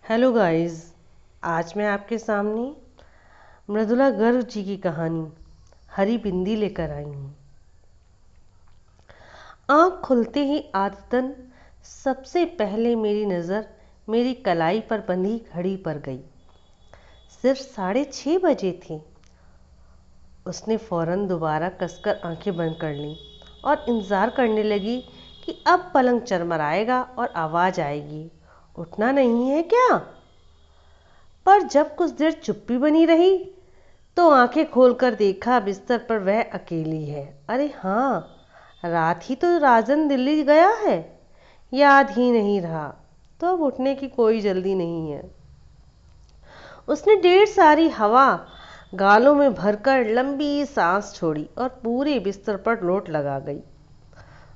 Hello guys. आज मैं आपके सामने मृदुला गर्ग जी की कहानी हरी बिंदी लेकर आई हूँ। आँख खुलते ही आदतन सबसे पहले मेरी नज़र मेरी कलाई पर बंधी घड़ी पर गई। सिर्फ 6:30 बजे थे। उसने फौरन दोबारा कसकर आंखें बंद कर लीं और इंतज़ार करने लगी कि अब पलंग चरमराएगा और आवाज़ आएगी, उठना नहीं है क्या? पर जब कुछ देर चुप्पी बनी रही तो आंखें खोलकर देखा बिस्तर पर वह अकेली है। अरे हाँ, रात ही तो राजन दिल्ली गया है, याद ही नहीं रहा। तो अब उठने की कोई जल्दी नहीं है। उसने ढेर सारी हवा गालों में भरकर लंबी सांस छोड़ी और पूरे बिस्तर पर लोट लगा गई।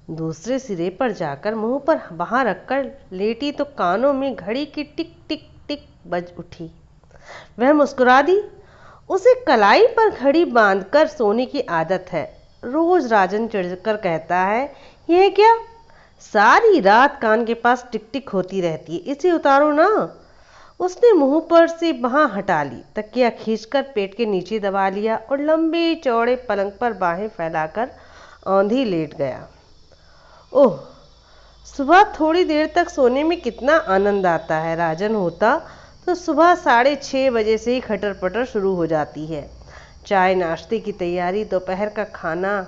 दूसरे सिरे पर जाकर मुंह पर बाहर रखकर लेटी तो कानों में घड़ी की टिक टिक टिक बज उठी। वह मुस्कुरा दी। उसे कलाई पर घड़ी बांधकर सोने की आदत है। रोज राजन चिढ़कर कहता है, यह क्या सारी रात कान के पास टिक टिक होती रहती है, इसे उतारो ना। उसने मुंह पर से बाह हटा ली, तकिया खींचकर पेट के नीचे दबा लिया और लंबे चौड़े पलंग पर बाहें फैलाकर औंधी लेट गया। ओह, सुबह थोड़ी देर तक सोने में कितना आनंद आता है। राजन होता तो सुबह 6:30 बजे से ही खटर पटर शुरू हो जाती है। चाय नाश्ते की तैयारी, दोपहर का खाना।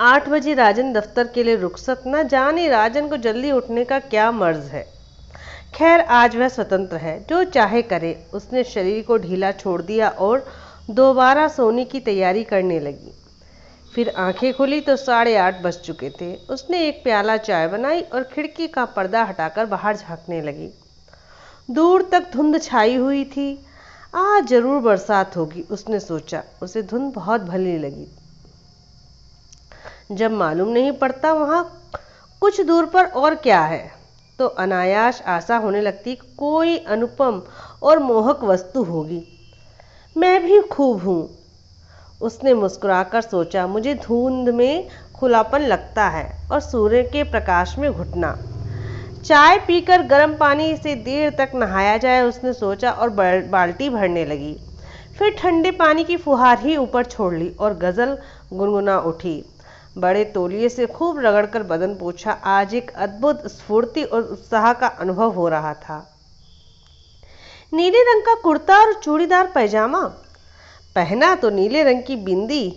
8 बजे राजन दफ्तर के लिए रुखसत। न जाने राजन को जल्दी उठने का क्या मर्ज है। खैर, आज वह स्वतंत्र है, जो चाहे करे। उसने शरीर को ढीला छोड़ दिया और दोबारा सोने की तैयारी करने लगी। फिर आंखें खुली तो 8:30 बज चुके थे। उसने एक प्याला चाय बनाई और खिड़की का पर्दा हटाकर बाहर झांकने लगी। दूर तक धुंध छाई हुई थी। आज जरूर बरसात होगी, उसने सोचा। उसे धुंध बहुत भली लगी। जब मालूम नहीं पड़ता वहां कुछ दूर पर और क्या है, तो अनायास आशा होने लगती कोई अनुपम और मोहक वस्तु होगी। मैं भी खूब हूं, उसने मुस्कुराकर सोचा। मुझे धुंध में खुलापन लगता है और सूर्य के प्रकाश में घुटना। चाय पीकर गर्म पानी से देर तक नहाया जाए, उसने सोचा और बाल्टी भरने लगी। फिर ठंडे पानी की फुहार ही ऊपर छोड़ ली और गजल गुनगुना उठी। बड़े तौलिए से खूब रगड़कर बदन पोंछा। आज एक अद्भुत स्फूर्ति और उत्साह का अनुभव हो रहा था। नीले रंग का कुर्ता और चूड़ीदार पैजामा पहना तो नीले रंग की बिंदी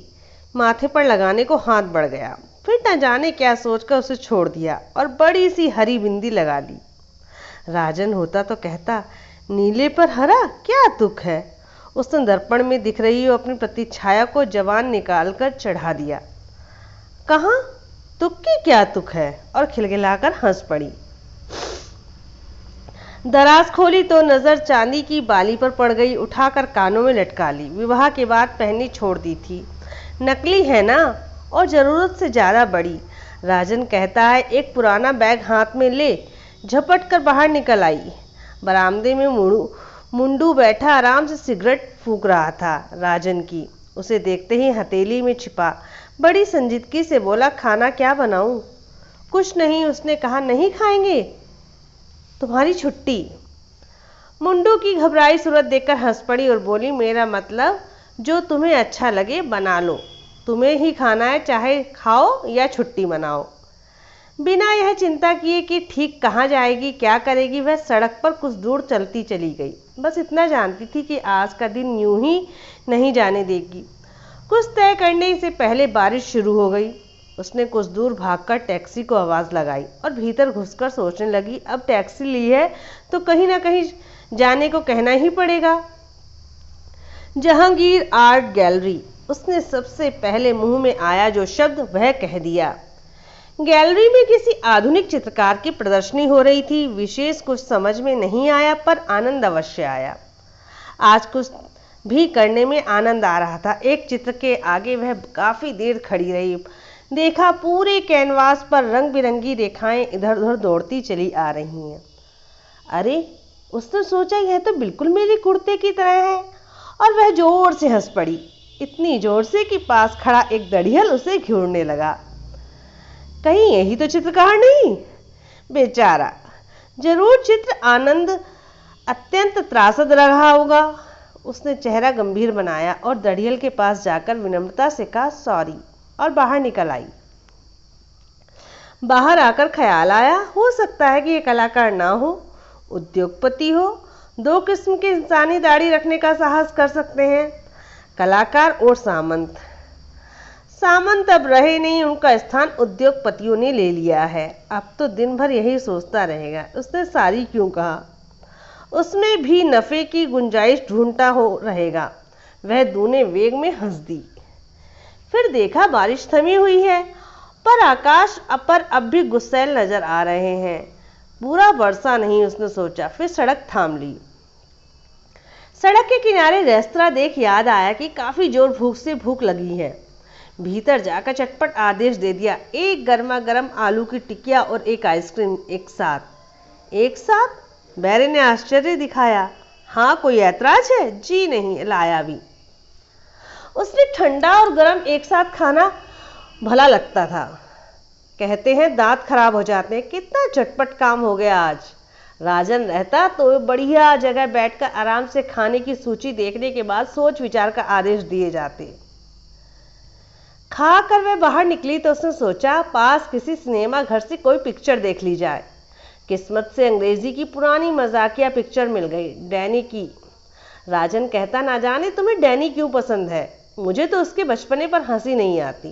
माथे पर लगाने को हाथ बढ़ गया। फिर न जाने क्या सोचकर उसे छोड़ दिया और बड़ी सी हरी बिंदी लगा ली। राजन होता तो कहता, नीले पर हरा क्या तुक है। उसने दर्पण में दिख रही हो अपनी प्रतिछाया को जवान निकालकर चढ़ा दिया। कहाँ तुक की क्या तुक है, और खिलखिलाकर हंस पड़ी। दराज खोली तो नजर चांदी की बाली पर पड़ गई। उठाकर कानों में लटका ली। विवाह के बाद पहननी छोड़ दी थी। नकली है ना, और जरूरत से ज्यादा बड़ी। राजन कहता है। एक पुराना बैग हाथ में ले झपट कर बाहर निकल आई। बरामदे में मुंडू बैठा आराम से सिगरेट फूंक रहा था। राजन की उसे देखते ही हथेली में छिपा बड़ी संजीदगी से बोला, खाना क्या बनाऊं? कुछ नहीं, उसने कहा। नहीं खाएंगे? तुम्हारी छुट्टी। मुंडू की घबराई सूरत देखकर हंस पड़ी और बोली, मेरा मतलब जो तुम्हें अच्छा लगे बना लो। तुम्हें ही खाना है, चाहे खाओ या छुट्टी मनाओ। बिना यह चिंता किए कि ठीक कहाँ जाएगी, क्या करेगी, वह सड़क पर कुछ दूर चलती चली गई। बस इतना जानती थी कि आज का दिन यूं ही नहीं जाने देगी। कुछ तय करने से पहले बारिश शुरू हो गई। उसने कुछ दूर भागकर टैक्सी को आवाज़ लगाई और भीतर घुसकर सोचने लगी, अब टैक्सी ली है तो कहीं ना कहीं जाने को कहना ही पड़ेगा। जहांगीर आर्ट गैलरी, उसने सबसे पहले मुंह में आया जो शब्द वह कह दिया। गैलरी में किसी आधुनिक चित्रकार की प्रदर्शनी हो रही थी। विशेष कुछ समझ में नहीं आया, पर आनंद अवश्य आया। आज कुछ भी करने में आनंद आ रहा था। एक चित्र के आगे वह काफी देर खड़ी रही। देखा पूरे कैनवास पर रंग बिरंगी रेखाएं इधर उधर दौड़ती चली आ रही हैं। अरे, उसने सोचा, यह तो बिल्कुल मेरे कुर्ते की तरह है, और वह जोर से हंस पड़ी। इतनी जोर से कि पास खड़ा एक दड़ियल उसे घूरने लगा। कहीं यही तो चित्रकार नहीं? बेचारा, जरूर चित्र आनंद अत्यंत त्रासद रहा होगा। उसने चेहरा गंभीर बनाया और दड़ियल के पास जाकर विनम्रता से कहा सॉरी, और बाहर निकल आई। बाहर आकर ख्याल आया, हो सकता है कि ये कलाकार ना हो, उद्योगपति हो। दो किस्म के इंसानी दाढ़ी रखने का साहस कर सकते हैं, कलाकार और सामंत। सामंत अब रहे नहीं, उनका स्थान उद्योगपतियों ने ले लिया है। अब तो दिन भर यही सोचता रहेगा, उसने सारी क्यों कहा। उसमें भी नफे की गुंजाइश ढूंढता हो रहेगा। वह दूने वेग में हंस दी। फिर देखा बारिश थमी हुई है, पर आकाश पर अब भी गुस्सैल नजर आ रहे हैं। पूरा बरसा नहीं, उसने सोचा। फिर सड़क थाम ली। सड़क के किनारे रेस्तरां देख याद आया कि काफी जोर भूख लगी है। भीतर जाकर चटपट आदेश दे दिया, एक गर्मा गर्म आलू की टिकिया और एक आइसक्रीम एक साथ। एक साथ? बैरे ने आश्चर्य दिखाया। हाँ, कोई ऐतराज है? जी नहीं, लाया भी। उसने ठंडा और गर्म एक साथ खाना भला लगता था। कहते हैं दांत खराब हो जाते हैं। कितना झटपट काम हो गया आज। राजन रहता तो बढ़िया जगह बैठकर आराम से खाने की सूची देखने के बाद सोच विचार का आदेश दिए जाते। खाकर वह बाहर निकली तो उसने सोचा पास किसी सिनेमा घर से कोई पिक्चर देख ली जाए। किस्मत से अंग्रेजी की पुरानी मजाकिया पिक्चर मिल गई, डैनी की। राजन कहता, ना जाने तुम्हें डैनी क्यों पसंद है। मुझे तो उसके बचपने पर हंसी नहीं आती,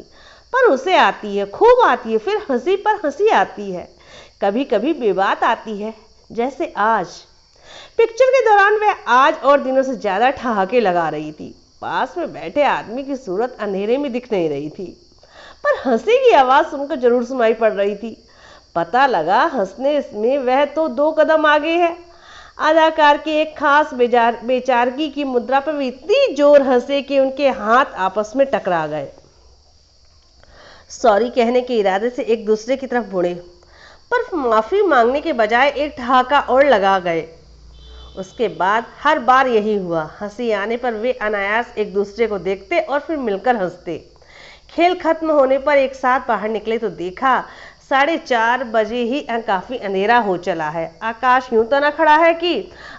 पर उसे आती है, खूब आती है। फिर हंसी पर हंसी आती है, कभी कभी बेबात आती है, जैसे आज। पिक्चर के दौरान वह आज और दिनों से ज्यादा ठहाके लगा रही थी। पास में बैठे आदमी की सूरत अंधेरे में दिख नहीं रही थी, पर हंसी की आवाज सुनकर जरूर सुनाई पड़ रही थी। पता लगा हंसने में वह तो 2 कदम आगे है। अदाकार की एक खास बेचारगी की मुद्रा पर वे इतनी जोर हंसे कि उनके हाथ आपस में टकरा गए। सॉरी कहने के इरादे से एक दूसरे की तरफ मुड़े, पर माफी मांगने के बजाय एक ठहाका और लगा गए। उसके बाद हर बार यही हुआ। हंसी आने पर वे अनायास एक दूसरे को देखते और फिर मिलकर हंसते। खेल खत्म होने पर एक साथ बाहर निकले तो देखा 4:30 बजे ही काफी अंधेरा हो चला है। आकाश यूं तो न खड़ा है कि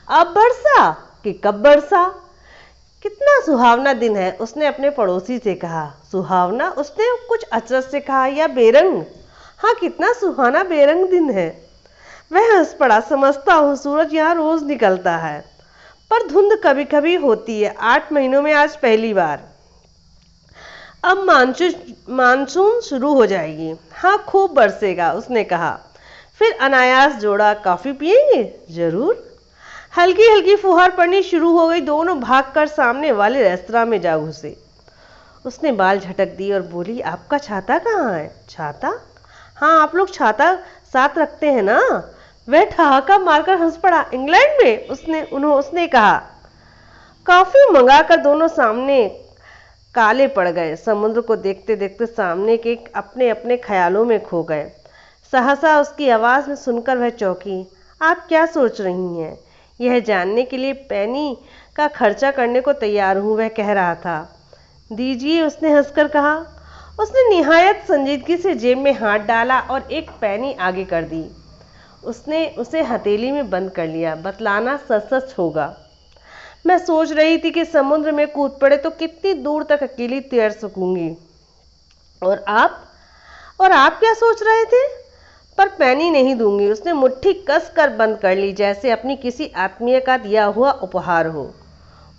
अब बरसा कि कब बरसा। कितना सुहावना दिन है, उसने अपने पड़ोसी से कहा। सुहावना? उसने कुछ अचरज से कहा, या बेरंग? हाँ, कितना सुहाना बेरंग दिन है। वह हंस पड़ा। समझता हूँ सूरज यहाँ रोज निकलता है, पर धुंध कभी कभी होती है। 8 महीनों में आज पहली बार। अब मानसून शुरू हो जाएगी। हाँ, खूब बरसेगा, उसने कहा। फिर अनायास जोड़ा, कॉफी पिएंगे? जरूर। हल्की हल्की फुहार पड़नी शुरू हो गई। दोनों भागकर सामने वाले रेस्तरां में जा घुसे। उसने बाल झटक दिए और बोली, आपका छाता कहाँ है? छाता? हाँ, आप लोग छाता साथ रखते हैं ना? वह ठहाका मारकर हंस पड़ा। इंग्लैंड में? उसने कहा। कॉफी मंगाकर दोनों सामने काले पड़ गए। समुद्र को देखते देखते सामने के अपने अपने ख्यालों में खो गए। सहसा उसकी आवाज में सुनकर वह चौंकी। आप क्या सोच रही हैं? यह जानने के लिए पैनी का खर्चा करने को तैयार हूं, वह कह रहा था। दीजिए, उसने हंसकर कहा। उसने निहायत संजीदगी से जेब में हाथ डाला और एक पैनी आगे कर दी। उसने उसे हथेली में बंद कर लिया। बतलाना सच सच होगा। मैं सोच रही थी कि समुद्र में कूद पड़े तो कितनी दूर तक अकेली तैर सकूंगी। और आप क्या सोच रहे थे? पर पैनी नहीं दूंगी। उसने मुट्ठी कस कर बंद कर ली, जैसे अपनी किसी आत्मीय का दिया हुआ उपहार हो।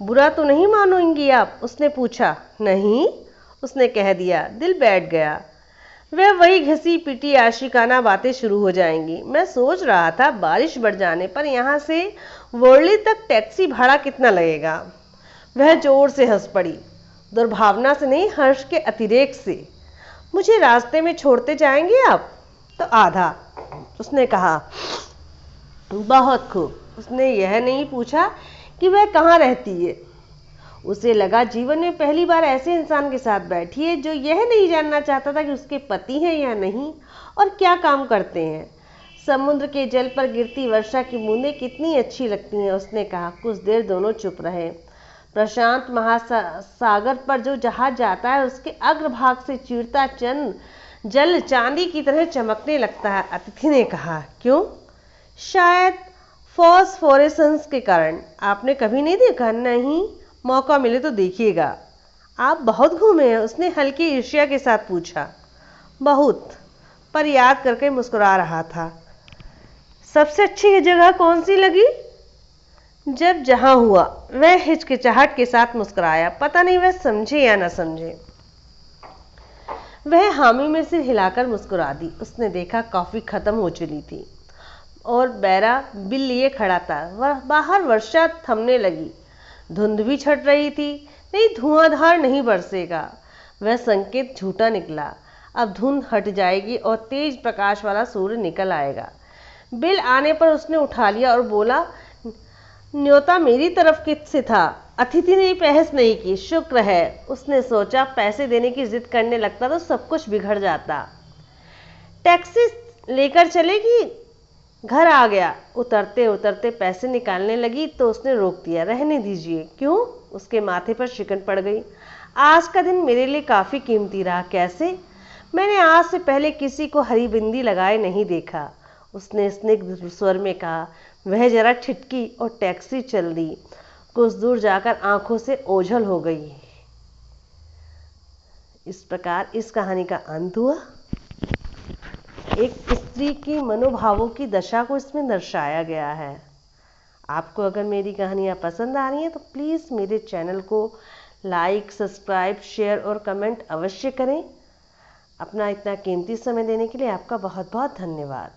बुरा तो नहीं मानोगी आप? उसने पूछा। नहीं, उसने कह दिया। दिल बैठ गया। वह वही घसी पिटी आशिकाना बातें शुरू हो जाएंगी। मैं सोच रहा था बारिश बढ़ जाने पर यहाँ से वर्ली तक टैक्सी भाड़ा कितना लगेगा। वह जोर से हंस पड़ी, दुर्भावना से नहीं, हर्ष के अतिरेक से। मुझे रास्ते में छोड़ते जाएंगे आप? तो आधा, उसने कहा। बहुत खूब। उसने यह नहीं पूछा कि वह कहाँ रहती है। उसे लगा जीवन में पहली बार ऐसे इंसान के साथ बैठी है जो यह नहीं जानना चाहता था कि उसके पति हैं या नहीं और क्या काम करते हैं। समुद्र के जल पर गिरती वर्षा की बूंदें कितनी अच्छी लगती हैं, उसने कहा। कुछ देर दोनों चुप रहे। प्रशांत महासागर पर जो जहाज जाता है उसके अग्रभाग से चीरता चंद जल चांदी की तरह चमकने लगता है, अतिथि ने कहा। क्यों? शायद फॉस्फोरेसेंस के कारण। आपने कभी नहीं देखा? नहीं, मौका मिले तो देखिएगा। आप बहुत घूमे हैं, उसने हल्की ईर्ष्या के साथ पूछा। बहुत, पर याद करके मुस्कुरा रहा था। सबसे अच्छी जगह कौन सी लगी? जब जहां हुआ। वह हिचकिचाहट के साथ मुस्कुराया। पता नहीं वह समझे या न समझे। वह हामी में सिर हिलाकर मुस्कुरा दी। उसने देखा कॉफी खत्म हो चुकी थी और बैरा बिल लिए खड़ा था। वह बाहर वर्षा थमने लगी। धुंध भी छट रही थी। नहीं, धुआंधार नहीं बरसेगा। वह संकेत झूठा निकला। अब धुंध हट जाएगी और तेज प्रकाश वाला सूर्य निकल आएगा। बिल आने पर उसने उठा लिया और बोला, न्योता मेरी तरफ से था। अतिथि ने बहस नहीं की। शुक्र है। उसने सोचा, पैसे देने की जिद करने लगता तो सब कुछ बिगड़ जाता। टैक्सी लेकर चलेगी? घर आ गया। उतरते उतरते पैसे निकालने लगी तो उसने रोक दिया। रहने दीजिए। क्यों? उसके माथे पर शिकन पड़ गई। आज का दिन मेरे लिए काफी कीमती रहा। कैसे? मैंने आज से पहले किसी को हरी बिंदी लगाए नहीं देखा, उसने स्निग्ध स्वर में कहा। वह जरा ठिठकी और टैक्सी चल दी। कुछ दूर जाकर आंखों से ओझल हो गई। इस प्रकार इस कहानी का अंत हुआ। एक स्त्री की मनोभावों की दशा को इसमें दर्शाया गया है। आपको अगर मेरी कहानियाँ पसंद आ रही हैं तो प्लीज़ मेरे चैनल को लाइक, सब्सक्राइब, शेयर और कमेंट अवश्य करें। अपना इतना कीमती समय देने के लिए आपका बहुत बहुत धन्यवाद।